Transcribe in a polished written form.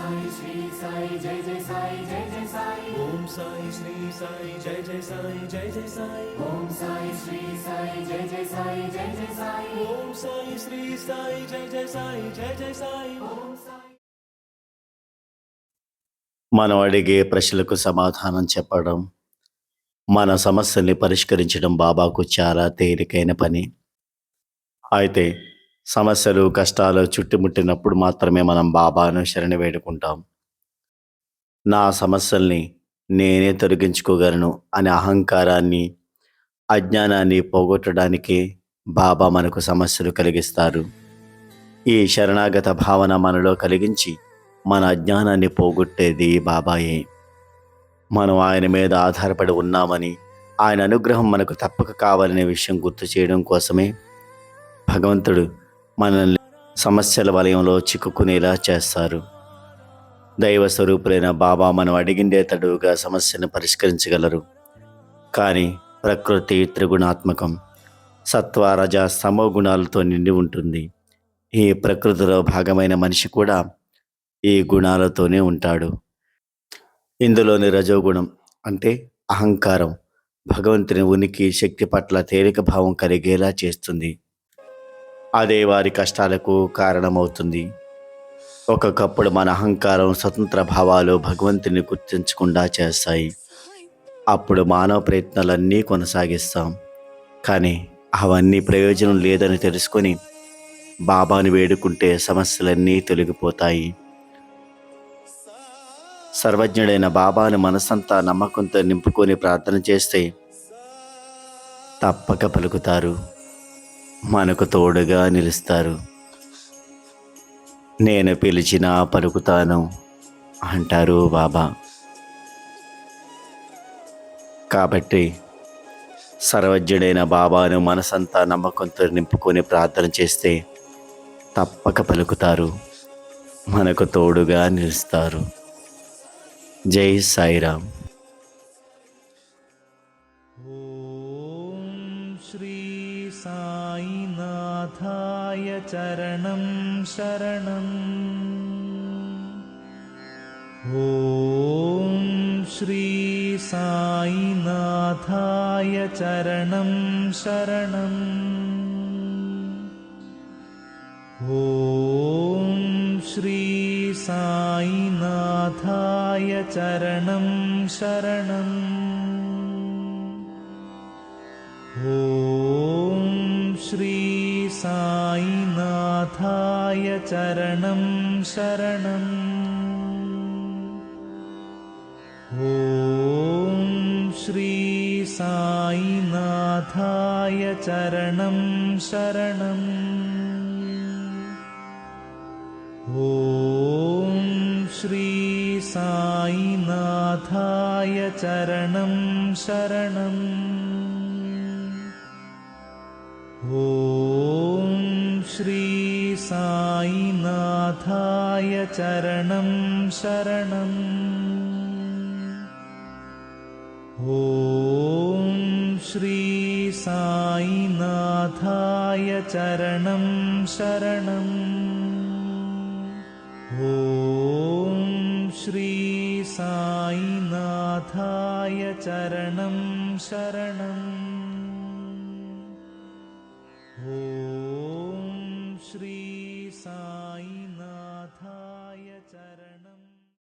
साई श्री साई जय जय साई जय जय साई ओम साई श्री साई जय जय साई जय जय साई ओम साई श्री साई जय जय साई जय जय साई ओम साई श्री साई जय जय साई जय जय साई ओम साई మనం అడిగే ప్రశ్నలకు సమాధానం చెప్పడం, మన సమస్యల్ని పరిష్కరించడం బాబాకు చాలా తేలికైన పని. అయితే సమస్యలు, కష్టాలు చుట్టుముట్టినప్పుడు మాత్రమే మనం బాబాను శరణు వేడుకుంటాం. నా సమస్యల్ని నేనే తొలగించుకోగలను అనే అహంకారాన్ని, అజ్ఞానాన్ని పోగొట్టడానికే బాబా మనకు సమస్యలు కలిగిస్తారు. ఈ శరణాగత భావన మనలో కలిగించి మన అజ్ఞానాన్ని పోగొట్టేది బాబాయే. మనం ఆయన మీద ఆధారపడి ఉన్నామని, ఆయన అనుగ్రహం మనకు తప్పక కావాలనే విషయం గుర్తు చేయడం కోసమే భగవంతుడు మనల్ని సమస్యల వలయంలో చిక్కుకునేలా చేస్తారు. దైవ స్వరూపులైన బాబా మనం అడిగిందే తడువుగా సమస్యను పరిష్కరించగలరు. కానీ ప్రకృతి త్రిగుణాత్మకం, సత్వ రజ సమో గుణాలతో నిండి ఉంటుంది. ఈ ప్రకృతిలో భాగమైన మనిషి కూడా ఈ గుణాలతోనే ఉంటాడు. ఇందులోని రజోగుణం అంటే అహంకారం భగవంతుని ఉనికి, శక్తి పట్ల తేలిక భావం కలిగేలా చేస్తుంది. అదే వారి కష్టాలకు కారణమవుతుంది. ఒక్కొక్కప్పుడు మన అహంకారం, స్వతంత్ర భావాలు భగవంతుని గుర్తించకుండా చేస్తాయి. అప్పుడు మానవ ప్రయత్నాలన్నీ కొనసాగిస్తాం. కానీ అవన్నీ ప్రయోజనం లేదని తెలుసుకొని బాబాను వేడుకుంటే సమస్యలన్నీ తొలగిపోతాయి. సర్వజ్ఞుడైన బాబాను మనసంతా నమ్మకంతో నింపుకొని ప్రార్థన చేస్తే తప్పక పలుకుతారు, మనకు తోడుగా నిలుస్తారు. నేను పిలిచినా పలుకుతాను అంటారు బాబా. కాబట్టి సర్వజ్ఞుడైన బాబాను మనసంతా నమ్మకంతో నింపుకొని ప్రార్థన చేస్తే తప్పక పలుకుతారు, మనకు తోడుగా నిలుస్తారు. జై సాయిరామ్. ఓం శ్రీ సాయినాథాయ చరణం శరణం. ఓం శ్రీ సాయినాథాయ చరణం శరణం. ఓం శ్రీ సాయినాథాయ చరణం శరణం. ఓం శ్రీ సాయినాథాయ చరణం శరణం. ఓం శ్రీ సాయినాథాయ చరణం శరణం. ఓం శ్రీ సాయినాథాయ చరణం శరణం. ఓం శ్రీ సాయినాథాయ చరణం శరణం. ఓం శ్రీ సాయినాథాయ చరణం శరణం. ఓం శ్రీ సాయినాథాయ చరణం శరణం. ఓం శ్రీ సాయినాథాయ చరణం.